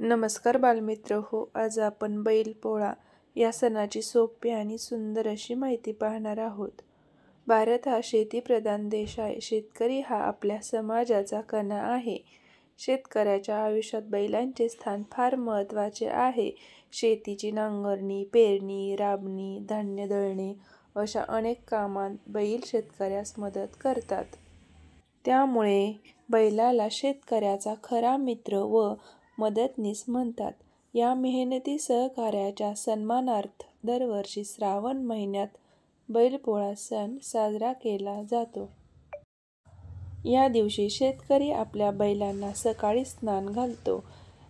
नमस्कार बालमित्र हो, आज आपण बैलपोळा या सणाची सोपी आणि सुंदर अशी माहिती पाहणार आहोत. भारत हा शेतीप्रधान देश आहे. शेतकरी हा आपल्या समाजाचा कणा आहे. शेतकऱ्याच्या आयुष्यात बैलांचे स्थान फार महत्त्वाचे आहे. शेतीची नांगरणी, पेरणी, राबणी, धान्य दळणे अशा अनेक कामांत बैल शेतकऱ्यास मदत करतात. त्यामुळे बैलाला शेतकऱ्याचा खरा मित्र व मदतनीस म्हणतात. या मेहनती सहकार्याच्या सन्मानार्थ दरवर्षी श्रावण महिन्यात बैलपोळा सण साजरा केला जातो. या दिवशी शेतकरी आपल्या बैलांना सकाळी स्नान घालतो.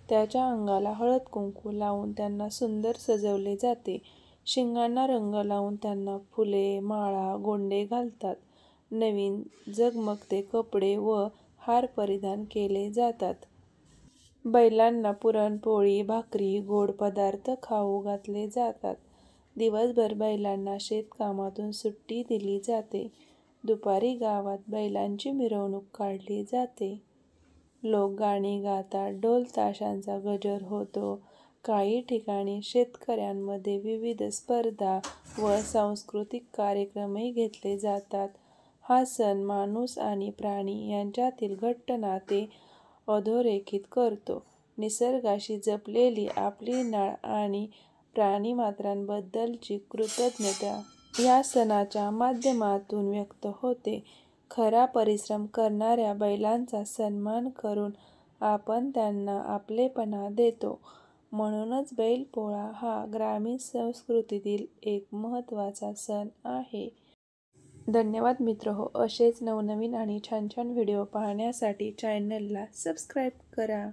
त्याच्या अंगाला हळद कुंकू लावून त्यांना सुंदर सजवले जाते. शिंगांना रंग लावून त्यांना फुले, माळा, गोंडे घालतात. नवीन झगमगते कपडे व हार परिधान केले जातात. बैलांना पुरणपोळी, भाकरी, गोड पदार्थ खाऊ घातले जातात. दिवसभर बैलांना शेतकामातून सुट्टी दिली जाते. दुपारी गावात बैलांची मिरवणूक काढली जाते. लोक गाणी गातात, ढोल ताशांचा गजर होतो. काही ठिकाणी शेतकऱ्यांमध्ये विविध स्पर्धा व सांस्कृतिक कार्यक्रमही घेतले जातात. हा सण माणूस आणि प्राणी यांच्यातील घट्ट नाते अधोरेखित करतो. निसर्गाशी जपलेली आपली नाळ आणि प्राणीमात्रांबद्दलची कृतज्ञता या सणाच्या माध्यमातून व्यक्त होते. खरा परिश्रम करणाऱ्या बैलांचा सन्मान करून आपण त्यांना आपलेपणा देतो. म्हणूनच बैलपोळा हा ग्रामीण संस्कृतीतील एक महत्त्वाचा सण आहे. धन्यवाद मित्रहो, असेच नवनवीन आणि छान छान व्हिडिओ पाहण्यासाठी चॅनलला सबस्क्राईब करा.